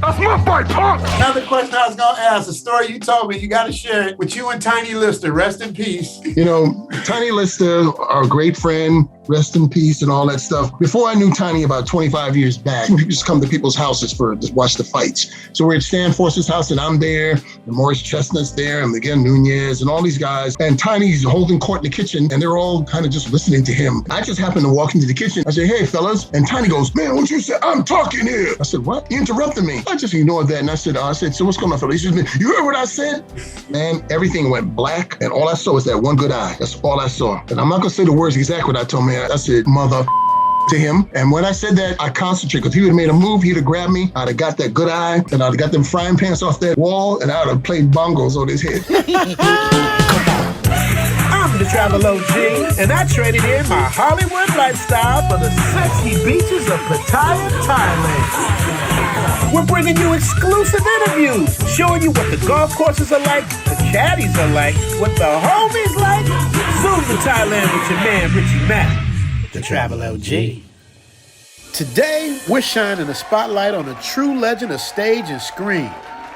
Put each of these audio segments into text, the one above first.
That's my fight, punk! Another question I was going to ask, a story you told me, you got to share it with you and Tiny Lister. Rest in peace. You know, Tiny Lister, our great friend, rest in peace and all that stuff. Before I knew Tiny about 25 years back, we used to come to people's houses to watch the fights. So we're at Stan Force's house and I'm there, and Morris Chestnut's there, and Miguel Nunez and all these guys. And Tiny's holding court in the kitchen and they're all kind of just listening to him. I just happened to walk into the kitchen. I said, hey, fellas. And Tiny goes, man, what you say? I'm talking here. I said, what? You interrupted me. I just ignored that. And I said, so what's going on, fellas? He said, you heard what I said? Man, everything went black. And all I saw was that one good eye. That's all I saw. And I'm not going to say the words exactly what I told me. I said, mother to him. And when I said that, I concentrated, because he would have made a move, he'd have grabbed me, I'd have got that good eye, and I'd have got them frying pans off that wall, and I would have played bongos on his head. I'm the Travel OG, and I traded in my Hollywood lifestyle for the sexy beaches of Pattaya, Thailand. We're bringing you exclusive interviews, showing you what the golf courses are like, the caddies are like, what the homies like. Zoom to Thailand with your man, Richie Mack. The Travel OG. Today, we're shining a spotlight on a true legend of stage and screen,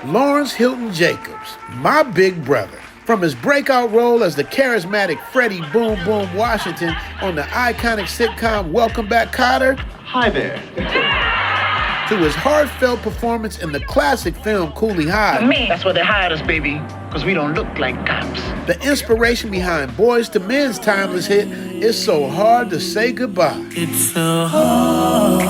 Lawrence Hilton Jacobs, my big brother. From his breakout role as the charismatic Freddie Boom Boom Washington on the iconic sitcom Welcome Back, Cotter. Hi there. To his heartfelt performance in the classic film Cooley High. Me, that's why they hired us, baby, because we don't look like cops. The inspiration behind Boys to Men's timeless hit, It's So Hard to Say Goodbye. It's so hard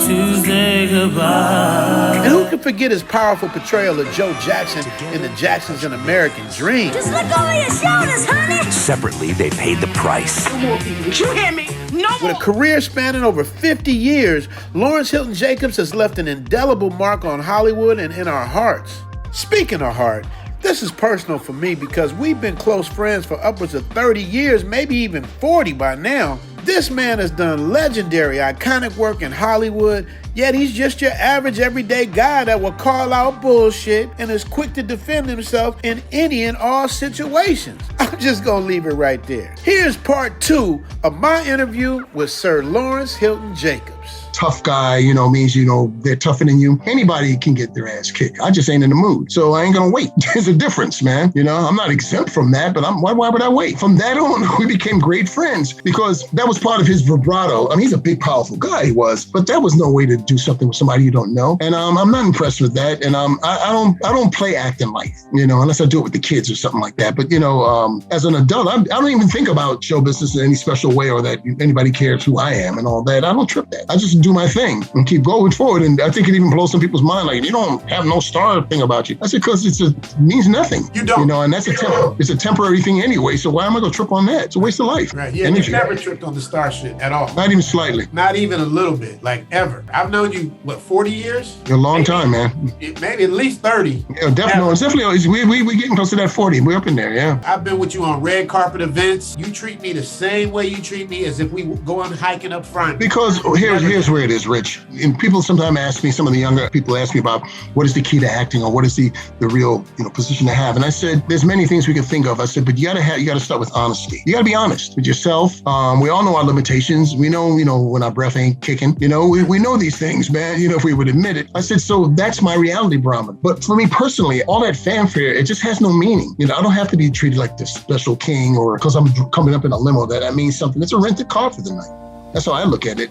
to say goodbye. And who can forget his powerful portrayal of Joe Jackson in The Jacksons' An American Dream? Just look over your shoulders, honey. Separately, they paid the price. No more people. You hear me? No more. With a career spanning over 50 years, Lawrence Hilton Jacobs has left an indelible mark on Hollywood and in our hearts. Speaking of heart, this is personal for me because we've been close friends for upwards of 30 years, maybe even 40 by now. This man has done legendary, iconic work in Hollywood, yet he's just your average everyday guy that will call out bullshit and is quick to defend himself in any and all situations. I'm just gonna leave it right there. Here's part 2 of my interview with Sir Lawrence Hilton Jacobs. Tough guy, means, they're tougher than you. Anybody can get their ass kicked. I just ain't in the mood. So I ain't gonna wait. There's a difference, man. I'm not exempt from that, but why would I wait? From that on, we became great friends because that was part of his vibrato. I mean, he's a big, powerful guy, he was, but that was no way to do something with somebody you don't know. And I'm not impressed with that. And I don't play act in life, unless I do it with the kids or something like that. But, as an adult, I don't even think about show business in any special way or that anybody cares who I am and all that. I don't trip that. I just do my thing and keep going forward. And I think it even blows some people's mind, like, you don't have no star thing about you. I said, because it means nothing. You don't. And that's it's a temporary thing anyway. So why am I going to trip on that? It's a waste of life. Right. Yeah, you never tripped on the star shit at all. Not even slightly. Not even a little bit, like ever. I've known you, 40 years? A long time, man. Maybe at least 30. Yeah, definitely. We're getting close to that 40. We're up in there, yeah. I've been with you on red carpet events. You treat me the same way you treat me as if we go on hiking up front. Because here's where it is, Rich. And people sometimes ask me, some of the younger people ask me about what is the key to acting or what is the real position to have. And I said, there's many things we can think of. I said, but you gotta start with honesty. You gotta be honest with yourself. We all know our limitations. We know, when our breath ain't kicking. We know these things, man. If we would admit it. I said, so that's my reality barometer. But for me personally, all that fanfare, it just has no meaning. I don't have to be treated like the special king or because I'm coming up in a limo that means something. It's a rented car for the night. That's how I look at it.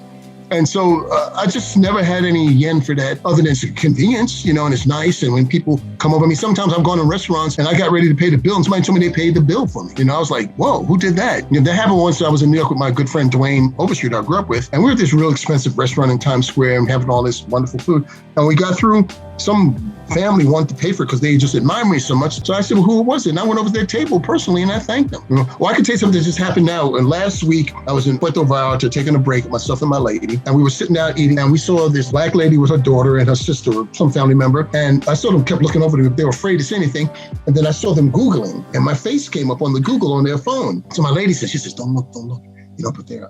And so I just never had any yen for that other than it's convenience, and it's nice. And when people come over, sometimes I've gone to restaurants and I got ready to pay the bill and somebody told me they paid the bill for me. I was like, whoa, who did that? That happened once. I was in New York with my good friend, Dwayne Overstreet, I grew up with. And we were at this real expensive restaurant in Times Square and having all this wonderful food. And we got through, some family wanted to pay for it because they just admire me so much. So I said, well, who was it? And I went over to their table personally and I thanked them. Well, I can tell you something that just happened now. And last week, I was in Puerto Vallarta taking a break, myself and my lady. And we were sitting down eating and we saw this black lady with her daughter and her sister or some family member. And I saw them kept looking over them. They were afraid to say anything. And then I saw them Googling and my face came up on the Google on their phone. So my lady said, she says, don't look. But they're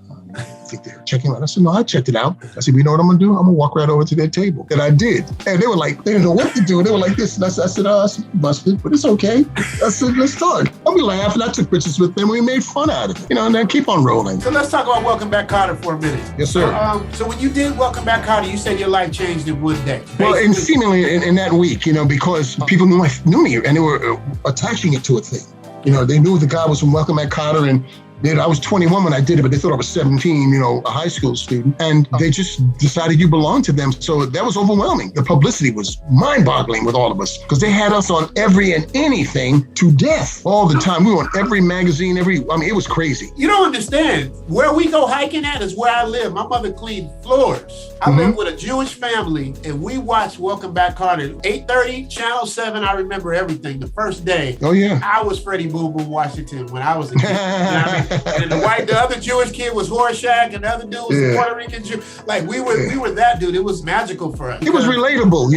think they're checking out. I said, no, I checked it out. I said, you know what I'm going to do? I'm going to walk right over to their table. And I did. And they were like, they didn't know what to do. And they were like this. And I said, oh, that's busted, but it's okay. I said, let's start. And we laughed, and I took pictures with them. We made fun out of it, and then keep on rolling. So let's talk about Welcome Back, Cotter for a minute. Yes, sir. So when you did Welcome Back, Cotter, you said your life changed in one day. Well, and seemingly in that week, because people knew me, and they were attaching it to a thing. They knew the guy was from Welcome Back, Cotter, and I was 21 when I did it, but they thought I was 17, a high school student. And they just decided you belonged to them. So that was overwhelming. The publicity was mind-boggling with all of us because they had us on every and anything to death all the time. We were on every magazine, it was crazy. You don't understand. Where we go hiking at is where I live. My mother cleaned floors. I live with a Jewish family, and we watched Welcome Back, Cotter. 8:30, Channel 7, I remember everything. The first day, oh yeah, I was Freddie Boom Boom Washington when I was a kid. And the other Jewish kid was Horshack, and the other dude was a Puerto Rican Jew. Like we were that dude. It was magical for us. It was relatable,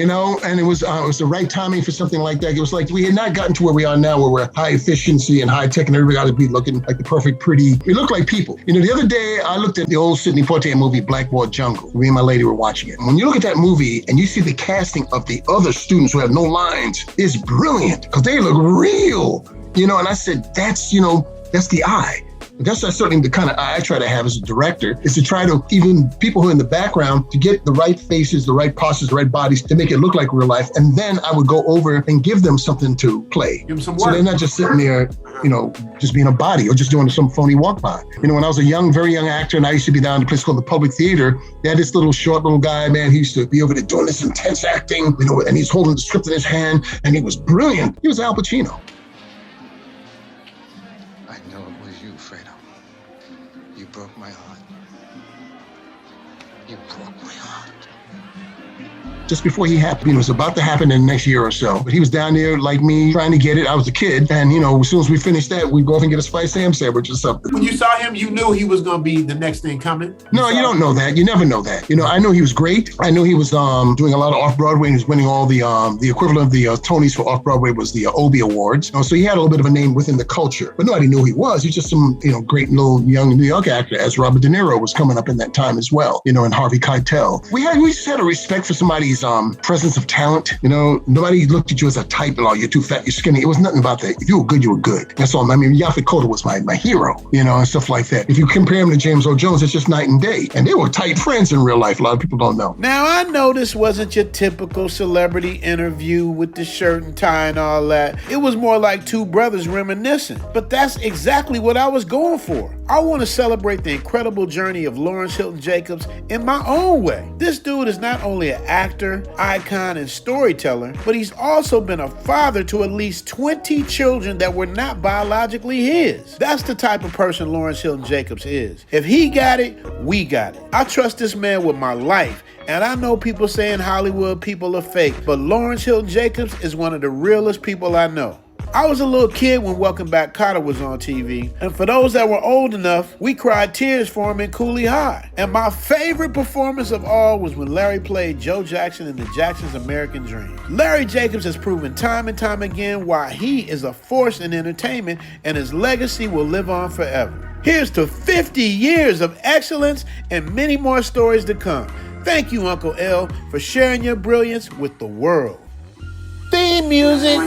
and it was the right timing for something like that. It was like we had not gotten to where we are now, where we're high efficiency and high tech, and everybody got to be looking like the perfect, pretty. We look like people. The other day I looked at the old Sidney Poitier movie, Blackboard Jungle. Me and my lady were watching it. And when you look at that movie and you see the casting of the other students who have no lines, it's brilliant because they look real. And I said, that's the eye. That's certainly the kind of eye I try to have as a director, is to try to, even people who are in the background, to get the right faces, the right postures, the right bodies to make it look like real life. And then I would go over and give them something to play. Give them some so work. they're not just sitting there, just being a body or just doing some phony walk by. When I was a very young actor, and I used to be down at a place called the Public Theater, they had this short little guy, man. He used to be over there doing this intense acting, and he's holding the script in his hand, and he was brilliant. He was Al Pacino. Broke my heart. You broke my heart. Just before he happened, it was about to happen in the next year or so. But he was down there like me, trying to get it. I was a kid. And, as soon as we finished that, we'd go off and get a spiced ham sandwich or something. When you saw him, you knew he was going to be the next thing coming? No, you don't know that. You never know that. I knew he was great. I knew he was doing a lot of off-Broadway. He was winning all the equivalent of the Tonys for off-Broadway was the Obie Awards. So he had a little bit of a name within the culture. But nobody knew who he was. He's just some, great little young New York actor, as Robert De Niro was coming up in that time as well, and Harvey Keitel. We just had a respect for somebody's presence of talent. Nobody looked at you as a type, you're too fat, you're skinny. It was nothing about that. If you were good, you were good. That's all. Yaphet Kotto was my hero, and stuff like that. If you compare him to James Earl Jones, it's just night and day. And they were tight friends in real life. A lot of people don't know. Now, I know this wasn't your typical celebrity interview with the shirt and tie and all that. It was more like two brothers reminiscing. But that's exactly what I was going for. I want to celebrate the incredible journey of Lawrence Hilton Jacobs in my own way. This dude is not only an actor, icon, and storyteller, but he's also been a father to at least 20 children that were not biologically his. That's the type of person Lawrence Hilton Jacobs is. If he got it, we got it. I trust this man with my life. And I know people saying Hollywood people are fake, but Lawrence Hilton Jacobs is one of the realest people I know. I was a little kid when Welcome Back, Cotter was on TV, and for those that were old enough, we cried tears for him in Cooley High. And my favorite performance of all was when Larry played Joe Jackson in the Jackson's American Dream. Larry Jacobs has proven time and time again why he is a force in entertainment, and his legacy will live on forever. Here's to 50 years of excellence and many more stories to come. Thank you, Uncle L, for sharing your brilliance with the world. Theme music.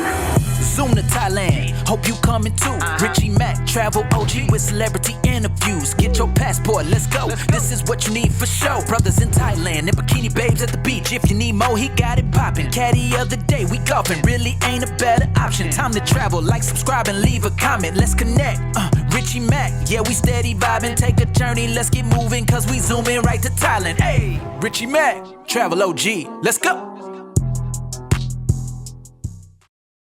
Zoom to Thailand, hope you coming too. Richie Mack, travel OG with celebrity interviews. Get your passport, let's go. This is what you need for show. Brothers in Thailand and bikini babes at the beach. If you need more, he got it poppin'. Caddy of the day, we golfing. Really ain't a better option. Time to travel, like, subscribe, and leave a comment. Let's connect. Richie Mack, yeah, we steady vibing. Take a journey, let's get moving, cause we zooming right to Thailand. Hey, Richie Mack, travel OG, let's go.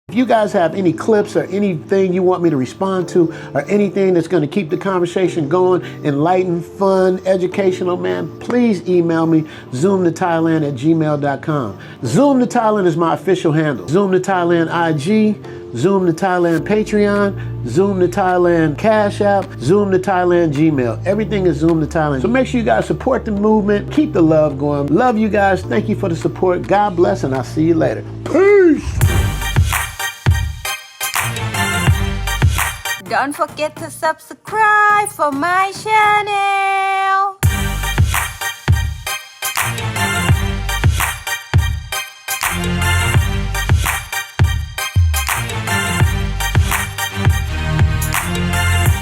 If you guys have any clips or anything you want me to respond to, or anything that's going to keep the conversation going, enlightened, fun, educational, man, please email me, zoomtothailand@gmail.com. Zoom to Thailand is my official handle. Zoom to Thailand IG, Zoom to Thailand Patreon, Zoom to Thailand Cash App, Zoom to Thailand Gmail. Everything is Zoom to Thailand. So make sure you guys support the movement. Keep the love going. Love you guys. Thank you for the support. God bless, and I'll see you later. Peace. Don't forget to subscribe for my channel.